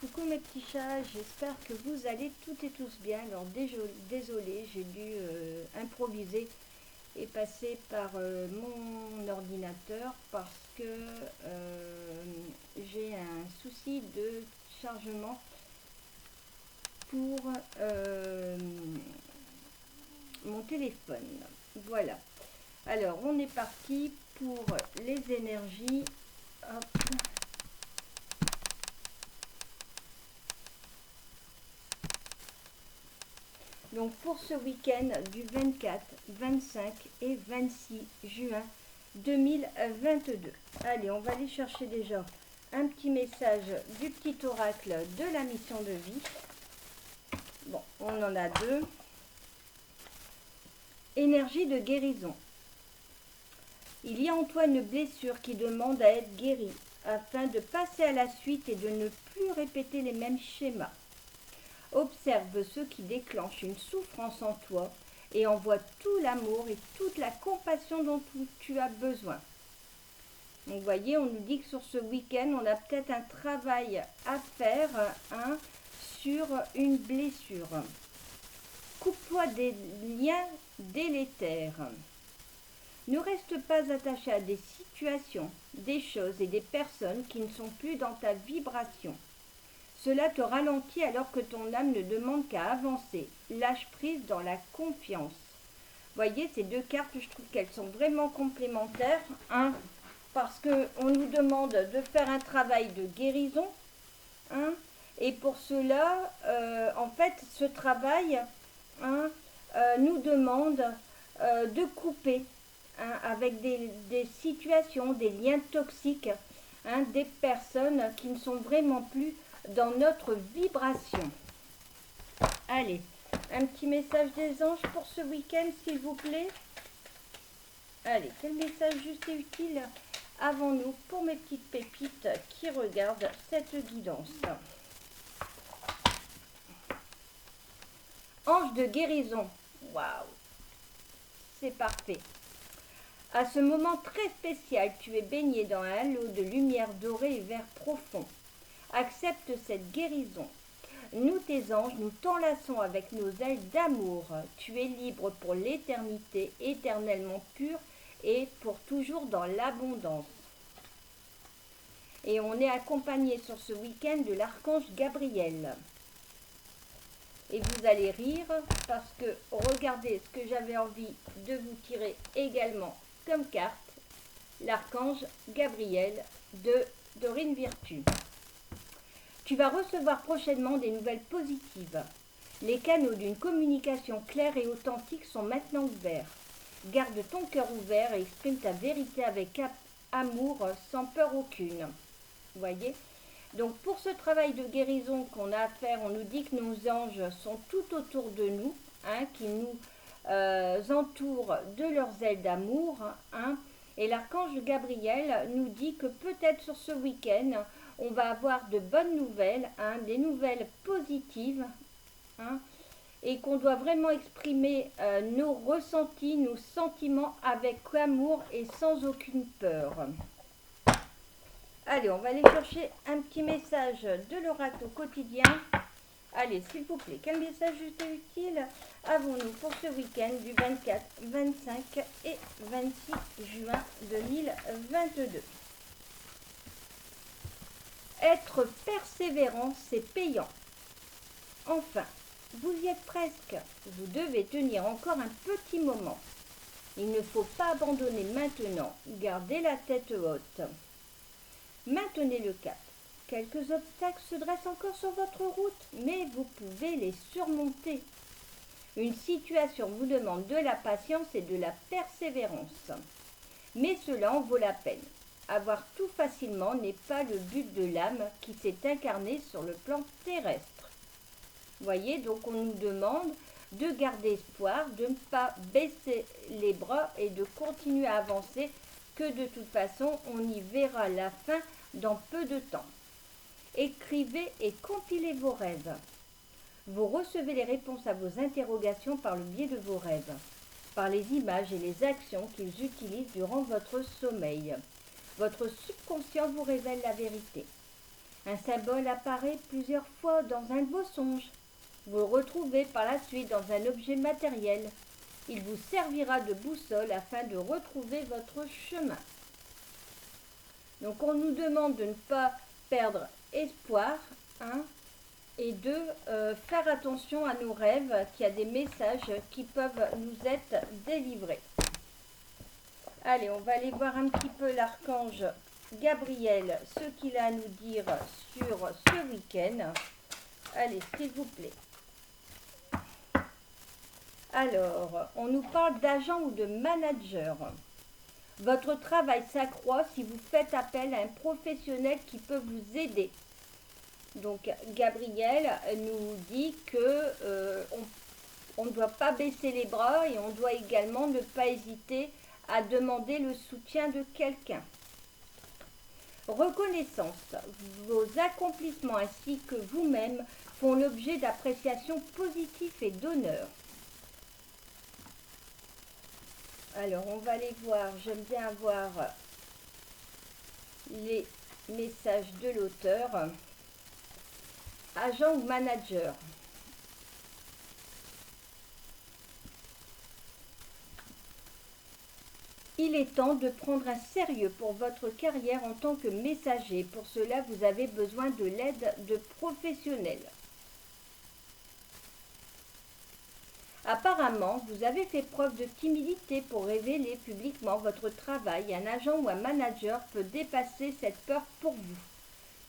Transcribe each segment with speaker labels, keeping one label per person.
Speaker 1: Coucou mes petits chats, j'espère que vous allez toutes et tous bien. Alors désolé, j'ai dû improviser et passer par mon ordinateur parce que j'ai un souci de chargement pour mon téléphone. Voilà. Alors on est parti pour les énergies. Hop. Donc pour ce week-end du 24, 25 et 26 juin 2022. Allez, on va aller chercher déjà un petit message du petit oracle de la mission de vie. Bon, on en a deux. Énergie de guérison. Il y a en toi une blessure qui demande à être guérie afin de passer à la suite et de ne plus répéter les mêmes schémas. Observe ce qui déclenche une souffrance en toi et envoie tout l'amour et toute la compassion dont tu as besoin. Donc vous voyez, on nous dit que sur ce week-end, on a peut-être un travail à faire sur une blessure. Coupe-toi des liens délétères. Ne reste pas attaché à des situations, des choses et des personnes qui ne sont plus dans ta vibration. Cela te ralentit alors que ton âme ne demande qu'à avancer. Lâche prise dans la confiance. Voyez, ces deux cartes, je trouve qu'elles sont vraiment complémentaires. Parce qu'on nous demande de faire un travail de guérison. Et pour cela, en fait, ce travail nous demande de couper avec des situations, des liens toxiques, des personnes qui ne sont vraiment plus dans notre vibration. Allez, un petit message des anges pour ce week-end, s'il vous plaît. Allez, quel message juste et utile avons-nous pour mes petites pépites qui regardent cette guidance? Ange de guérison. Waouh, c'est parfait. À ce moment très spécial, tu es baigné dans un halo de lumière dorée et vert profond. Accepte cette guérison. Nous, tes anges, nous t'enlaçons avec nos ailes d'amour. Tu es libre pour l'éternité, éternellement pure et pour toujours dans l'abondance. Et on est accompagné sur ce week-end de l'archange Gabriel. Et vous allez rire parce que regardez ce que j'avais envie de vous tirer également comme carte. L'archange Gabriel de Dorine Virtue. Tu vas recevoir prochainement des nouvelles positives. Les canaux d'une communication claire et authentique sont maintenant ouverts. Garde ton cœur ouvert et exprime ta vérité avec amour sans peur aucune. Vous voyez ? Donc pour ce travail de guérison qu'on a à faire, on nous dit que nos anges sont tout autour de nous, qui nous entourent de leurs ailes d'amour. Et l'archange Gabriel nous dit que peut-être sur ce week-end, on va avoir de bonnes nouvelles, des nouvelles positives, et qu'on doit vraiment exprimer nos ressentis, nos sentiments avec amour et sans aucune peur. Allez, on va aller chercher un petit message de l'oracle au quotidien. Allez, s'il vous plaît, quel message utile avons-nous pour ce week-end du 24, 25 et 26 juin 2022? Être persévérant, c'est payant. Enfin, vous y êtes presque. Vous devez tenir encore un petit moment. Il ne faut pas abandonner maintenant. Gardez la tête haute. Maintenez le cap. Quelques obstacles se dressent encore sur votre route, mais vous pouvez les surmonter. Une situation vous demande de la patience et de la persévérance. Mais cela en vaut la peine. Avoir tout facilement n'est pas le but de l'âme qui s'est incarnée sur le plan terrestre. Voyez, donc on nous demande de garder espoir, de ne pas baisser les bras et de continuer à avancer, que de toute façon on y verra la fin dans peu de temps. Écrivez et compilez vos rêves. Vous recevez les réponses à vos interrogations par le biais de vos rêves, par les images et les actions qu'ils utilisent durant votre sommeil. Votre subconscient vous révèle la vérité. Un symbole apparaît plusieurs fois dans un de vos songes. Vous le retrouvez par la suite dans un objet matériel. Il vous servira de boussole afin de retrouver votre chemin. Donc on nous demande de ne pas perdre espoir, hein, et de faire attention à nos rêves, qu'il y a des messages qui peuvent nous être délivrés. Allez, on va aller voir un petit peu l'archange Gabriel, ce qu'il a à nous dire sur ce week-end. Allez, s'il vous plaît. Alors, on nous parle d'agent ou de manager. Votre travail s'accroît si vous faites appel à un professionnel qui peut vous aider. Donc, Gabriel nous dit que on ne doit pas baisser les bras et on doit également ne pas hésiter à demander le soutien de quelqu'un. Reconnaissance. Vos accomplissements ainsi que vous-même font l'objet d'appréciation positive et d'honneur. Alors, on va aller voir. J'aime bien avoir les messages de l'auteur. Agent ou manager. Il est temps de prendre un sérieux pour votre carrière en tant que messager. Pour cela, vous avez besoin de l'aide de professionnels. Apparemment, vous avez fait preuve de timidité pour révéler publiquement votre travail. Un agent ou un manager peut dépasser cette peur pour vous.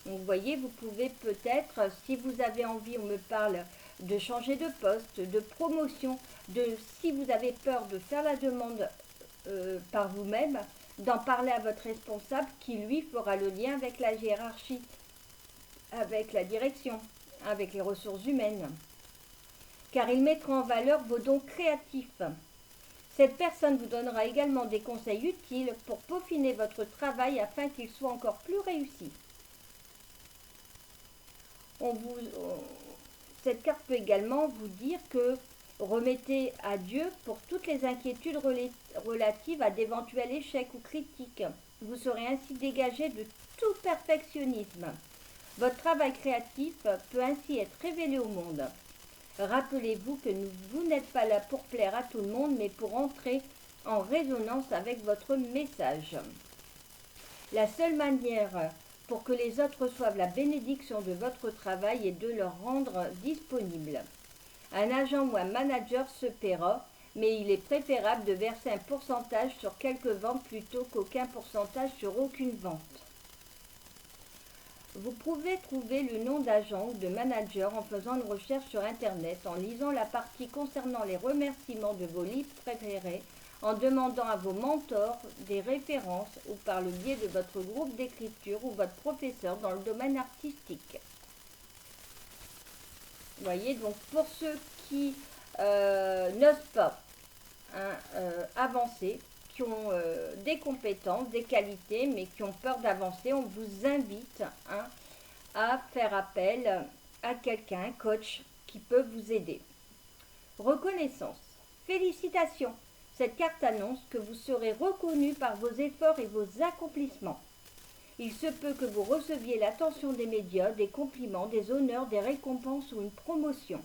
Speaker 1: Donc, vous voyez, vous pouvez peut-être, si vous avez envie, on me parle de changer de poste, de promotion, si vous avez peur de faire la demande par vous-même, d'en parler à votre responsable qui, lui, fera le lien avec la hiérarchie, avec la direction, avec les ressources humaines. Car il mettra en valeur vos dons créatifs. Cette personne vous donnera également des conseils utiles pour peaufiner votre travail afin qu'il soit encore plus réussi. Cette carte peut également vous dire que remettez à Dieu pour toutes les inquiétudes relatives à d'éventuels échecs ou critiques. Vous serez ainsi dégagé de tout perfectionnisme. Votre travail créatif peut ainsi être révélé au monde. Rappelez-vous que vous n'êtes pas là pour plaire à tout le monde, mais pour entrer en résonance avec votre message. La seule manière pour que les autres reçoivent la bénédiction de votre travail est de leur rendre disponible. Un agent ou un manager se paiera, mais il est préférable de verser un pourcentage sur quelques ventes plutôt qu'aucun pourcentage sur aucune vente. Vous pouvez trouver le nom d'agent ou de manager en faisant une recherche sur Internet, en lisant la partie concernant les remerciements de vos livres préférés, en demandant à vos mentors des références ou par le biais de votre groupe d'écriture ou votre professeur dans le domaine artistique. Vous voyez, donc pour ceux qui n'osent pas avancer, qui ont des compétences, des qualités, mais qui ont peur d'avancer, on vous invite à faire appel à quelqu'un, un coach, qui peut vous aider. Reconnaissance. Félicitations. Cette carte annonce que vous serez reconnu par vos efforts et vos accomplissements. Il se peut que vous receviez l'attention des médias, des compliments, des honneurs, des récompenses ou une promotion.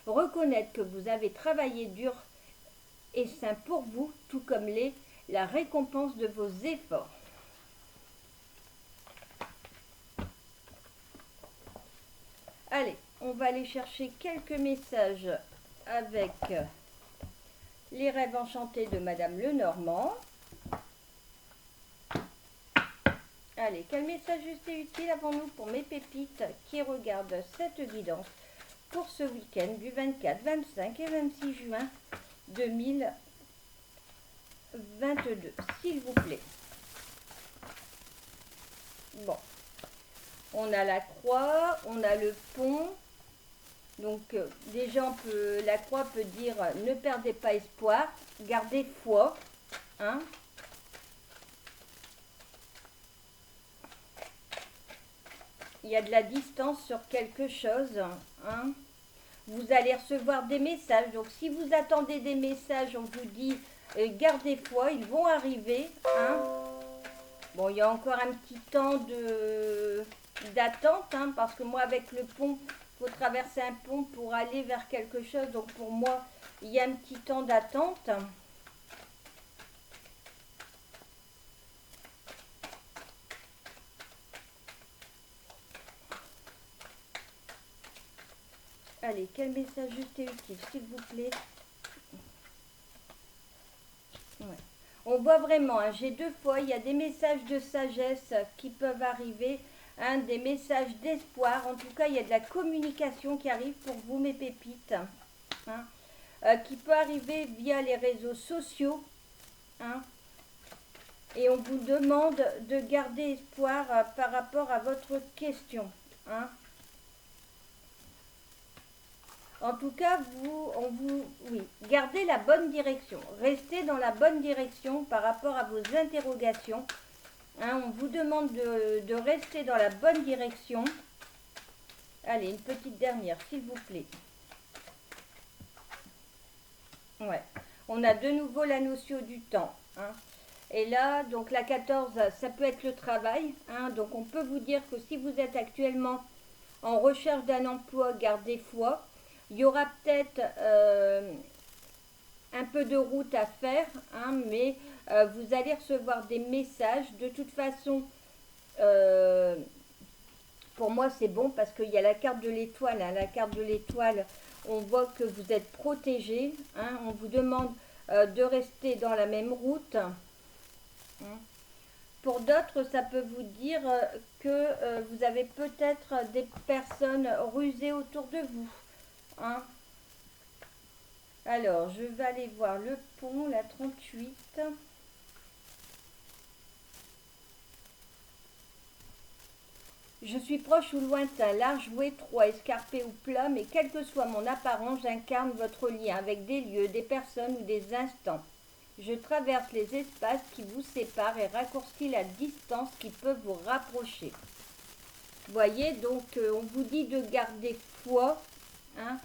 Speaker 1: Reconnaître que vous avez travaillé dur est sain pour vous, tout comme la récompense de vos efforts. Allez, on va aller chercher quelques messages avec les rêves enchantés de Madame Lenormand. Allez, quel message juste et utile avons-nous pour mes pépites qui regardent cette guidance pour ce week-end du 24, 25 et 26 juin 2022, s'il vous plaît. Bon, on a la croix, on a le pont. Donc déjà, la croix peut dire ne perdez pas espoir, gardez foi. Hein. Il y a de la distance sur quelque chose. Hein. Vous allez recevoir des messages. Donc si vous attendez des messages, on vous dit gardez foi, ils vont arriver. Hein. Bon, il y a encore un petit temps d'attente, hein, parce que moi avec le pont, il faut traverser un pont pour aller vers quelque chose. Donc pour moi, il y a un petit temps d'attente. Allez, quel message juste et utile, s'il vous plaît. Ouais. On voit vraiment, hein, j'ai deux fois, il y a des messages de sagesse qui peuvent arriver, hein, des messages d'espoir. En tout cas, il y a de la communication qui arrive pour vous, mes pépites, hein, qui peut arriver via les réseaux sociaux. Hein, et on vous demande de garder espoir par rapport à votre question. Hein. En tout cas, oui, gardez la bonne direction. Restez dans la bonne direction par rapport à vos interrogations. Hein, on vous demande de rester dans la bonne direction. Allez, une petite dernière, s'il vous plaît. Ouais. On a de nouveau la notion du temps. Hein. Et là, donc la 14, ça peut être le travail. Hein. Donc on peut vous dire que si vous êtes actuellement en recherche d'un emploi, gardez foi. Il y aura peut-être un peu de route à faire, hein, mais vous allez recevoir des messages. De toute façon, pour moi, c'est bon parce qu'il y a la carte de l'étoile. Hein. La carte de l'étoile, on voit que vous êtes protégé. Hein. On vous demande de rester dans la même route. Hein. Pour d'autres, ça peut vous dire que vous avez peut-être des personnes rusées autour de vous. Hein. Alors, je vais aller voir le pont, la 38. Je suis proche ou lointain, large ou étroit, escarpé ou plat, mais quelle que soit mon apparence, j'incarne votre lien avec des lieux, des personnes ou des instants. Je traverse les espaces qui vous séparent et raccourcis la distance qui peut vous rapprocher. Voyez, donc on vous dit de garder foi, hein,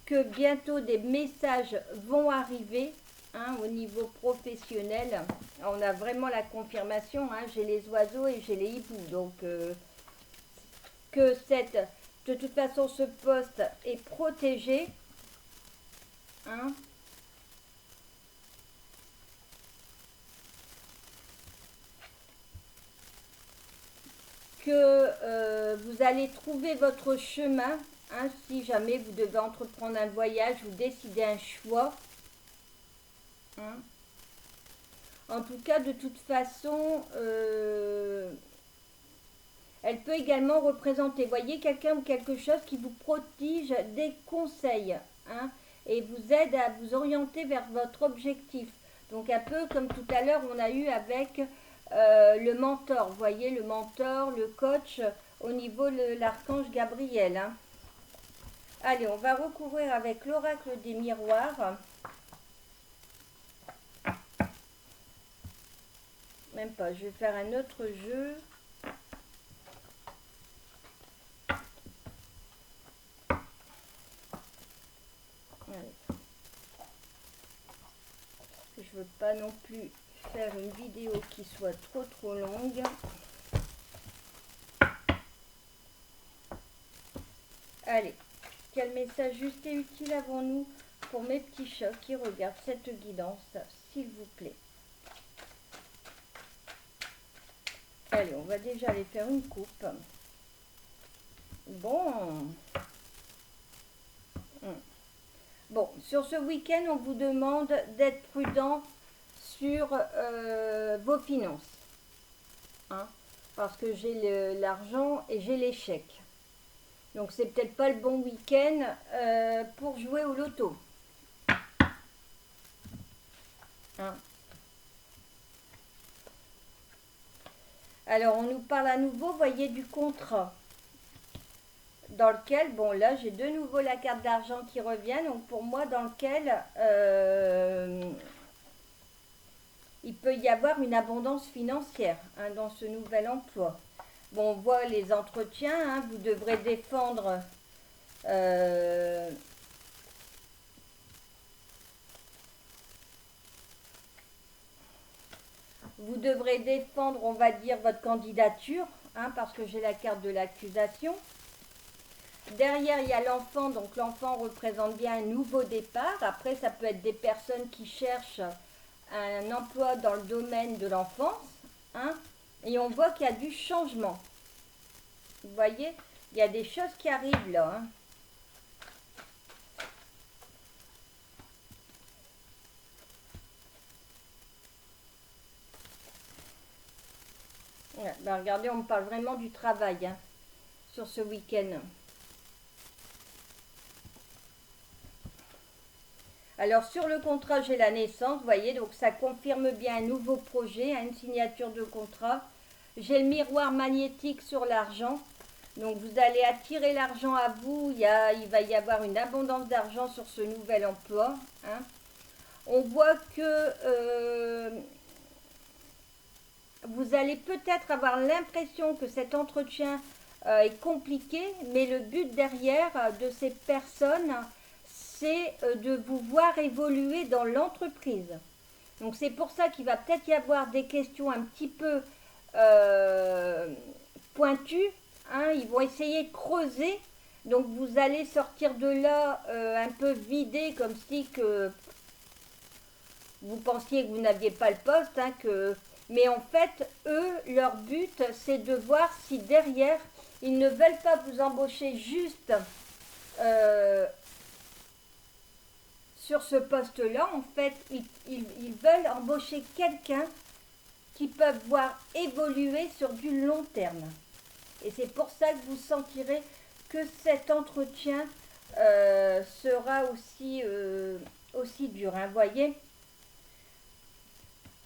Speaker 1: que bientôt des messages vont arriver, hein, au niveau professionnel. On a vraiment la confirmation, hein, j'ai les oiseaux et j'ai les hiboux, donc que de toute façon ce poste est protégé. Hein. Que vous allez trouver votre chemin, hein, si jamais vous devez entreprendre un voyage ou décider un choix. Hein. En tout cas, de toute façon, elle peut également représenter, voyez, quelqu'un ou quelque chose qui vous protège des conseils, hein, et vous aide à vous orienter vers votre objectif. Donc un peu comme tout à l'heure on a eu avec le mentor, vous voyez, le mentor, le coach au niveau de l'archange Gabriel. Hein. Allez, on va recouvrir avec l'oracle des miroirs. Même pas, je vais faire un autre jeu. Allez. Je veux pas non plus faire une vidéo qui soit trop longue. Allez, quel message juste et utile avons-nous pour mes petits chats qui regardent cette guidance, s'il vous plaît. Allez, on va déjà aller faire une coupe. Bon. Bon, sur ce week-end, on vous demande d'être prudent sur vos finances. Hein, parce que j'ai l'argent et j'ai l'échec. Donc c'est peut-être pas le bon week-end pour jouer au loto. Hein. Alors on nous parle à nouveau, voyez, du contrat. Dans lequel, bon là j'ai de nouveau la carte d'argent qui revient, donc pour moi dans lequel il peut y avoir une abondance financière, hein, dans ce nouvel emploi. Bon, on voit les entretiens, hein, vous devrez défendre on va dire, votre candidature, hein, parce que j'ai la carte de l'accusation. Derrière, il y a l'enfant, donc l'enfant représente bien un nouveau départ. Après, ça peut être des personnes qui cherchent un emploi dans le domaine de l'enfance, hein, et on voit qu'il y a du changement. Vous voyez, il y a des choses qui arrivent là, hein. Ouais, ben regardez, on me parle vraiment du travail, hein, sur ce week-end. Alors sur le contrat, j'ai la naissance, vous voyez, donc ça confirme bien un nouveau projet, hein, une signature de contrat. J'ai le miroir magnétique sur l'argent. Donc vous allez attirer l'argent à vous, il va y avoir une abondance d'argent sur ce nouvel emploi, hein. On voit que vous allez peut-être avoir l'impression que cet entretien est compliqué, mais le but derrière de ces personnes, c'est de vous voir évoluer dans l'entreprise. Donc c'est pour ça qu'il va peut-être y avoir des questions un petit peu pointues, hein. Ils vont essayer de creuser. Donc vous allez sortir de là un peu vidé, comme si que vous pensiez que vous n'aviez pas le poste, hein, mais en fait, eux, leur but, c'est de voir si derrière, ils ne veulent pas vous embaucher juste sur ce poste-là. En fait, ils veulent embaucher quelqu'un qui peut voir évoluer sur du long terme. Et c'est pour ça que vous sentirez que cet entretien sera aussi dur, hein, voyez.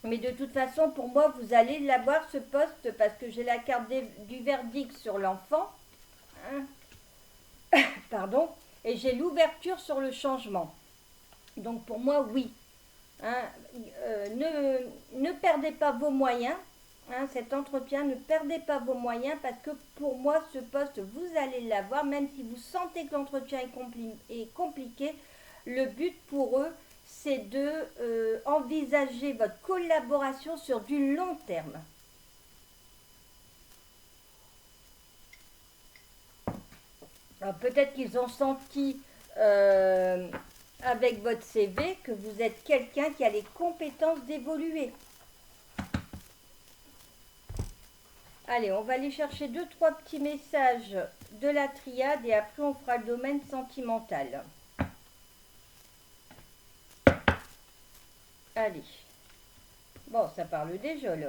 Speaker 1: Mais de toute façon, pour moi, vous allez l'avoir ce poste parce que j'ai la carte du verdict sur l'enfant. Hein. Pardon. Et j'ai l'ouverture sur le changement. Donc pour moi, oui. Hein, ne perdez pas vos moyens. Hein, cet entretien, ne perdez pas vos moyens parce que pour moi, ce poste, vous allez l'avoir. Même si vous sentez que l'entretien est compliqué, le but pour eux, c'est de envisager votre collaboration sur du long terme. Alors peut-être qu'ils ont senti avec votre CV que vous êtes quelqu'un qui a les compétences d'évoluer. Allez, on va aller chercher 2-3 petits messages de la triade et après on fera le domaine sentimental. Allez. Bon, ça parle déjà là.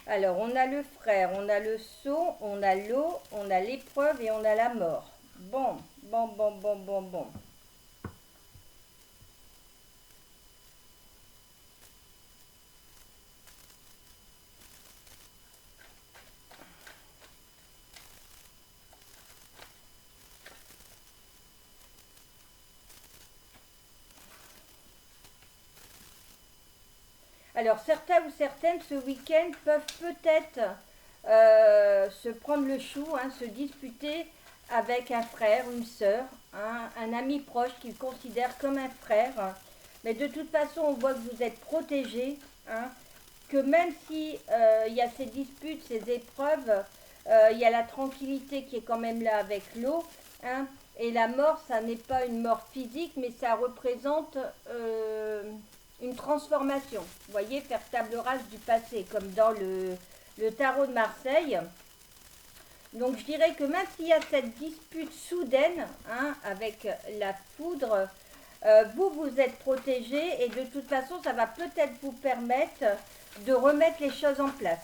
Speaker 1: Alors, on a le frère, on a le sceau, on a l'eau, on a l'épreuve et on a la mort. Bon. Alors, certains ou certaines, ce week-end, peuvent peut-être se prendre le chou, hein, se disputer avec un frère, une sœur, hein, un ami proche qu'ils considèrent comme un frère. Mais de toute façon, on voit que vous êtes protégés, hein, que même si il y a ces disputes, ces épreuves, il y a la tranquillité qui est quand même là avec l'eau, hein, et la mort, ça n'est pas une mort physique, mais ça représente une transformation. Vous voyez, faire table rase du passé, comme dans le tarot de Marseille. Donc je dirais que même s'il y a cette dispute soudaine, hein, avec la foudre, vous êtes protégé et de toute façon, ça va peut-être vous permettre de remettre les choses en place.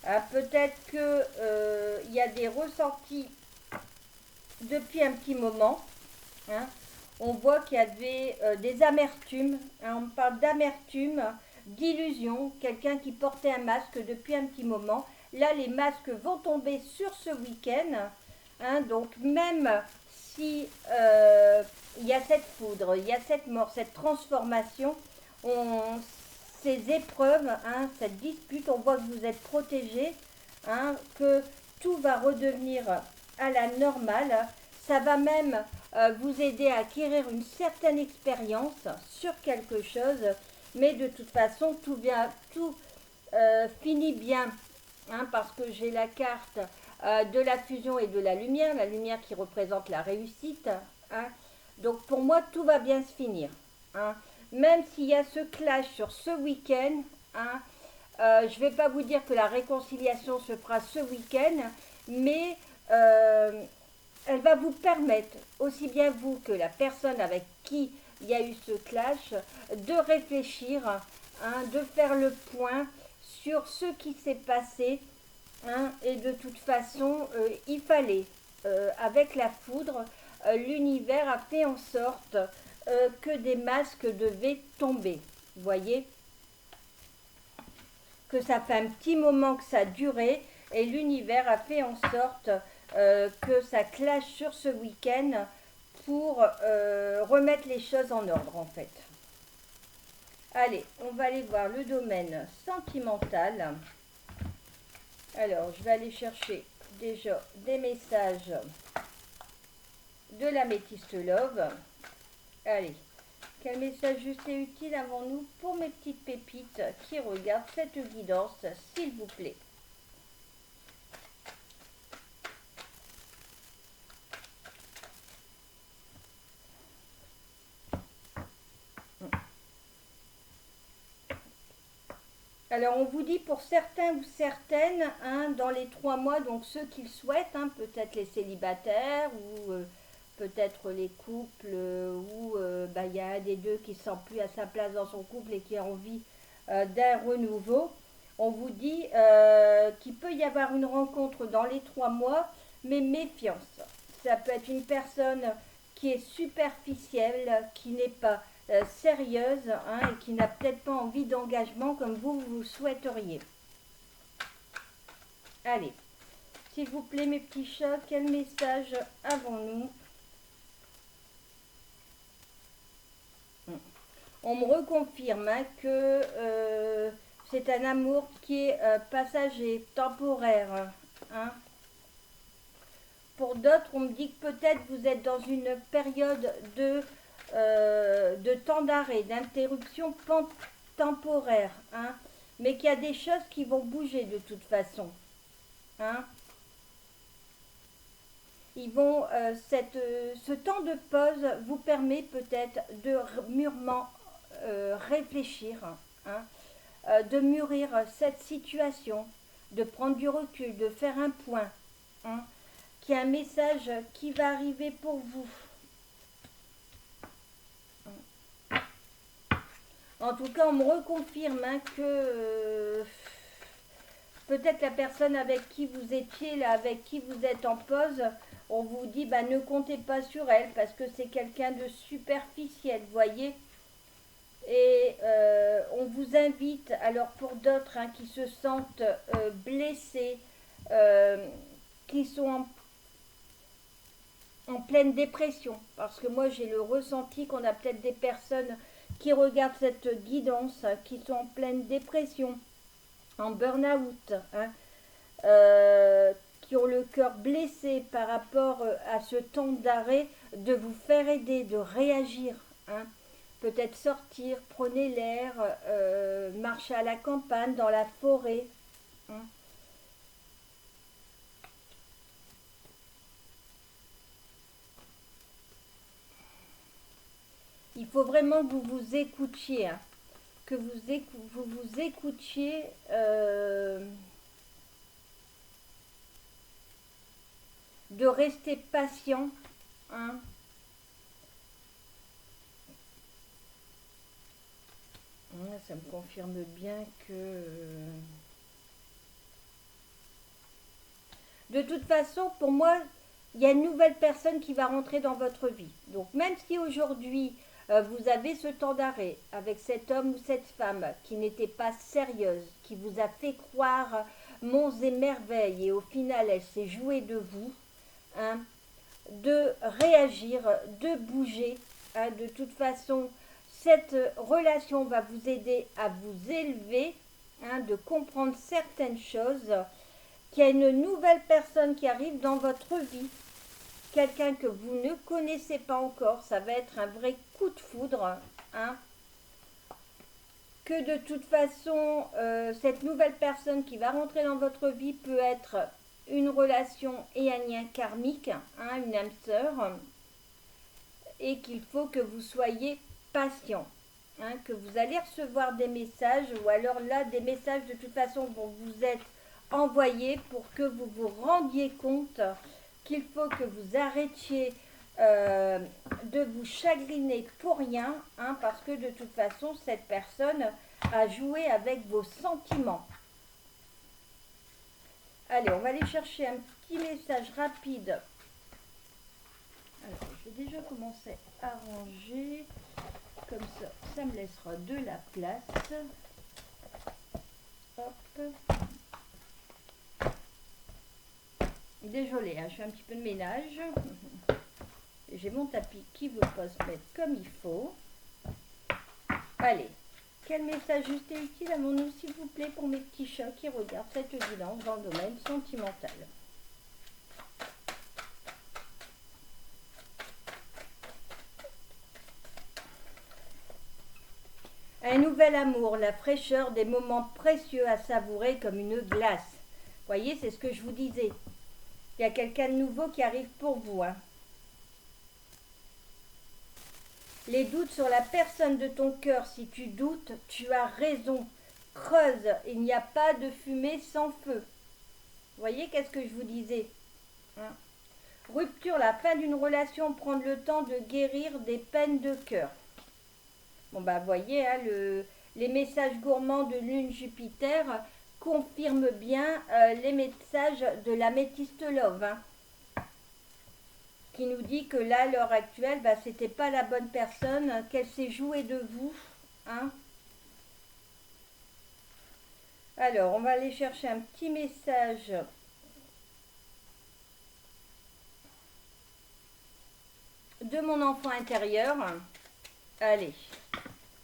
Speaker 1: Hein, peut-être qu'il y a des ressentis depuis un petit moment. Hein. On voit qu'il y avait des amertumes. Hein, on parle d'amertume, d'illusion. Quelqu'un qui portait un masque depuis un petit moment. Là, les masques vont tomber sur ce week-end. Hein, donc, même si il y a cette foudre, il y a cette mort, cette transformation, ces épreuves, hein, cette dispute, on voit que vous êtes protégés, hein, que tout va redevenir à la normale. Ça va même vous aider à acquérir une certaine expérience sur quelque chose, mais de toute façon, tout finit bien hein, parce que j'ai la carte de la fusion et de la lumière qui représente la réussite. Hein. Donc pour moi, tout va bien se finir. Hein. Même s'il y a ce clash sur ce week-end, hein, je ne vais pas vous dire que la réconciliation se fera ce week-end, mais elle va vous permettre, aussi bien vous que la personne avec qui il y a eu ce clash, de réfléchir, hein, de faire le point sur ce qui s'est passé. Hein, et de toute façon, il fallait, avec la foudre, l'univers a fait en sorte que des masques devaient tomber. Vous voyez que ça fait un petit moment que ça durait et l'univers a fait en sorte que ça clash sur ce week-end pour remettre les choses en ordre en fait. Allez, on va aller voir le domaine sentimental. Alors, je vais aller chercher déjà des messages de l'améthyste love. Allez, quel message juste et utile avons-nous pour mes petites pépites qui regardent cette guidance, s'il vous plaît? Alors, on vous dit pour certains ou certaines, hein, dans les 3 mois, donc ceux qui le souhaitent, hein, peut-être les célibataires ou peut-être les couples où il y a un des deux qui ne se sent plus à sa place dans son couple et qui a envie d'un renouveau. On vous dit qu'il peut y avoir une rencontre dans les 3 mois, mais méfiance. Ça peut être une personne qui est superficielle, qui n'est pas sérieuse, hein, et qui n'a peut-être pas envie d'engagement comme vous souhaiteriez. Allez, s'il vous plaît mes petits chats, quel message avons-nous? On me reconfirme hein, que c'est un amour qui est passager, temporaire. Hein. Pour d'autres, on me dit que peut-être vous êtes dans une période de temps d'arrêt, d'interruption temporaire. Hein, mais qu'il y a des choses qui vont bouger de toute façon. Hein. Ils vont, ce temps de pause vous permet peut-être de mûrement réfléchir, hein, de mûrir cette situation, de prendre du recul, de faire un point, hein, qu'il y a un message qui va arriver pour vous. En tout cas, on me reconfirme hein, que peut-être la personne avec qui vous étiez, là, avec qui vous êtes en pause, on vous dit bah, ne comptez pas sur elle parce que c'est quelqu'un de superficiel, voyez. Et on vous invite, alors pour d'autres hein, qui se sentent blessés, qui sont en pleine dépression, parce que moi j'ai le ressenti qu'on a peut-être des personnes qui regardent cette guidance, qui sont en pleine dépression, en burn-out, hein, qui ont le cœur blessé par rapport à ce temps d'arrêt, de vous faire aider, de réagir. Hein. Peut-être sortir, prenez l'air, marcher à la campagne, dans la forêt. Hein. Il faut vraiment que vous vous écoutiez, hein, que vous écoutiez de rester patient. Hein. Ça me confirme bien que... De toute façon, pour moi, il y a une nouvelle personne qui va rentrer dans votre vie. Donc même si aujourd'hui, vous avez ce temps d'arrêt avec cet homme ou cette femme qui n'était pas sérieuse, qui vous a fait croire monts et merveilles et au final, elle s'est jouée de vous, hein, de réagir, de bouger. Hein, de toute façon, cette relation va vous aider à vous élever, hein, de comprendre certaines choses, qu'il y a une nouvelle personne qui arrive dans votre vie, quelqu'un que vous ne connaissez pas encore, ça va être un vrai coup de foudre. Hein. que de toute façon, cette nouvelle personne qui va rentrer dans votre vie peut être une relation et un lien karmique, hein, une âme sœur, et qu'il faut que vous soyez patient, hein, que vous allez recevoir des messages, ou alors là, des messages de toute façon vont vous être envoyés pour que vous vous rendiez compte qu'il faut que vous arrêtiez de vous chagriner pour rien, hein, parce que de toute façon, cette personne a joué avec vos sentiments. Allez, on va aller chercher un petit message rapide. Alors, je vais déjà commencer à ranger. Comme ça me laissera de la place. Hop. Désolée, hein, je fais un petit peu de ménage. J'ai mon tapis qui veut pas se mettre comme il faut. Allez, quel message juste et utile à mon nous, s'il vous plaît, pour mes petits chats qui regardent cette évidence dans le domaine sentimental. Un nouvel amour, la fraîcheur des moments précieux à savourer comme une glace. Voyez, c'est ce que je vous disais. Il y a quelqu'un de nouveau qui arrive pour vous, hein. Les doutes sur la personne de ton cœur, si tu doutes, tu as raison. Creuse, il n'y a pas de fumée sans feu. Vous voyez, qu'est-ce que je vous disais, hein? Rupture, la fin d'une relation, prendre le temps de guérir des peines de cœur. Bon, bah, vous voyez, hein, les messages gourmands de Lune Jupiter confirment bien les messages de l'améthyste love, hein, qui nous dit que là, à l'heure actuelle, bah, c'était pas la bonne personne, qu'elle s'est jouée de vous, hein. Alors, on va aller chercher un petit message de mon enfant intérieur. Allez.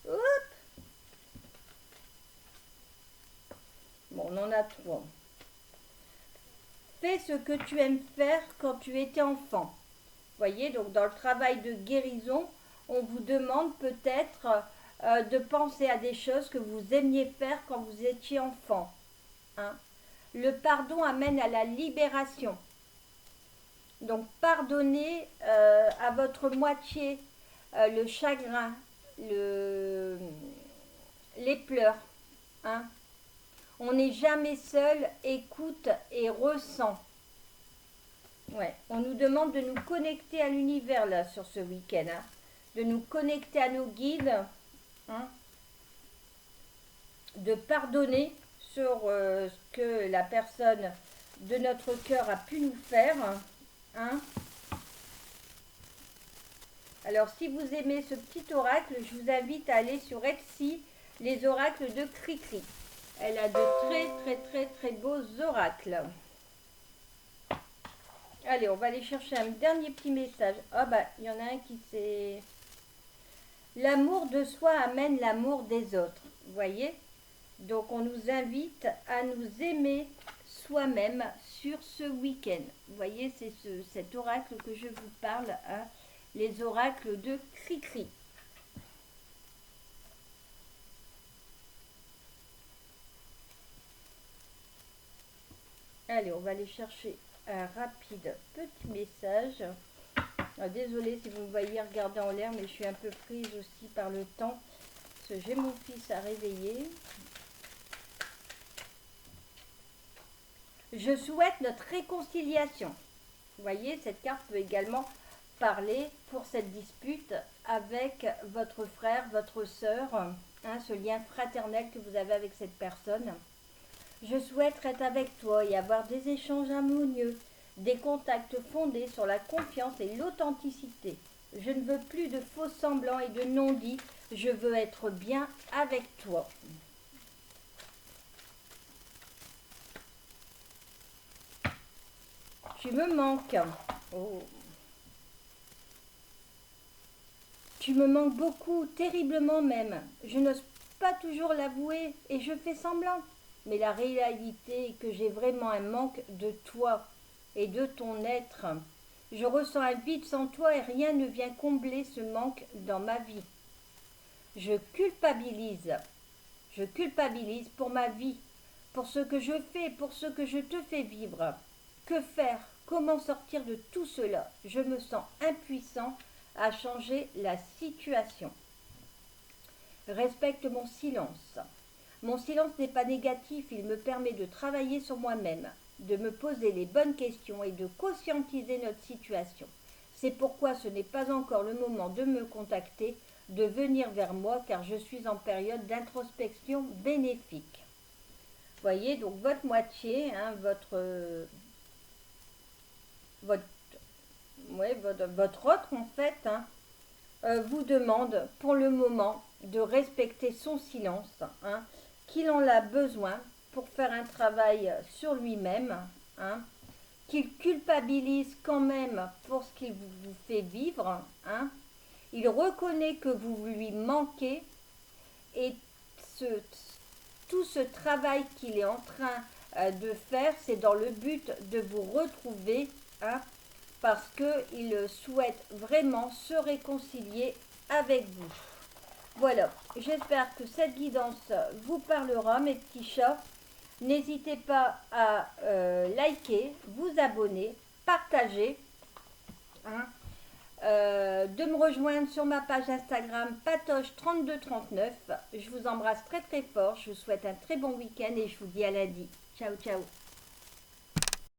Speaker 1: Hop. Bon, on en a trois. Fais ce que tu aimes faire quand tu étais enfant. Voyez, donc dans le travail de guérison, on vous demande peut-être de penser à des choses que vous aimiez faire quand vous étiez enfant, hein. Le pardon amène à la libération. Donc pardonnez à votre moitié le chagrin, les pleurs, hein. On n'est jamais seul, écoute et ressent. Ouais, on nous demande de nous connecter à l'univers là sur ce week-end, hein, de nous connecter à nos guides, hein, de pardonner sur ce que la personne de notre cœur a pu nous faire, hein. Alors si vous aimez ce petit oracle, je vous invite à aller sur Etsy, les oracles de Cricri. Elle a de très beaux oracles. Allez, on va aller chercher un dernier petit message. Ah bah, il y en a un qui s'est... L'amour de soi amène l'amour des autres. Vous voyez? Donc on nous invite à nous aimer soi-même sur ce week-end. Vous voyez, c'est cet oracle que je vous parle, hein, les oracles de Cricri. Allez, on va aller chercher un rapide petit message. Désolée si vous me voyez regarder en l'air, mais je suis un peu prise aussi par le temps, parce que j'ai mon fils à réveiller. Je souhaite notre réconciliation. Vous voyez, cette carte peut également parler pour cette dispute avec votre frère, votre sœur, hein, ce lien fraternel que vous avez avec cette personne. Je souhaite être avec toi et avoir des échanges harmonieux, des contacts fondés sur la confiance et l'authenticité. Je ne veux plus de faux semblants et de non-dits. Je veux être bien avec toi. Tu me manques. Oh. Tu me manques beaucoup, terriblement même. Je n'ose pas toujours l'avouer et je fais semblant. Mais la réalité est que j'ai vraiment un manque de toi et de ton être. Je ressens un vide sans toi et rien ne vient combler ce manque dans ma vie. Je culpabilise Je culpabilise pour ma vie, pour ce que je fais, pour ce que je te fais vivre. Que faire? Comment sortir de tout cela? Je me sens impuissant à changer la situation. Respecte mon silence. Mon silence n'est pas négatif, il me permet de travailler sur moi-même, de me poser les bonnes questions et de conscientiser notre situation. C'est pourquoi ce n'est pas encore le moment de me contacter, de venir vers moi, car je suis en période d'introspection bénéfique. Voyez, donc votre moitié, hein, votre, votre autre en fait, hein, vous demande pour le moment de respecter son silence, hein, qu'il en a besoin pour faire un travail sur lui-même, hein, qu'il culpabilise quand même pour ce qu'il vous fait vivre, hein. Il reconnaît que vous lui manquez et ce, tout ce travail qu'il est en train de faire, c'est dans le but de vous retrouver, hein, parce qu'il souhaite vraiment se réconcilier avec vous. Voilà, j'espère que cette guidance vous parlera, mes petits chats. N'hésitez pas à liker, vous abonner, partager, hein, de me rejoindre sur ma page Instagram Patoche3239. Je vous embrasse très très fort, je vous souhaite un très bon week-end et je vous dis à lundi. Ciao ciao.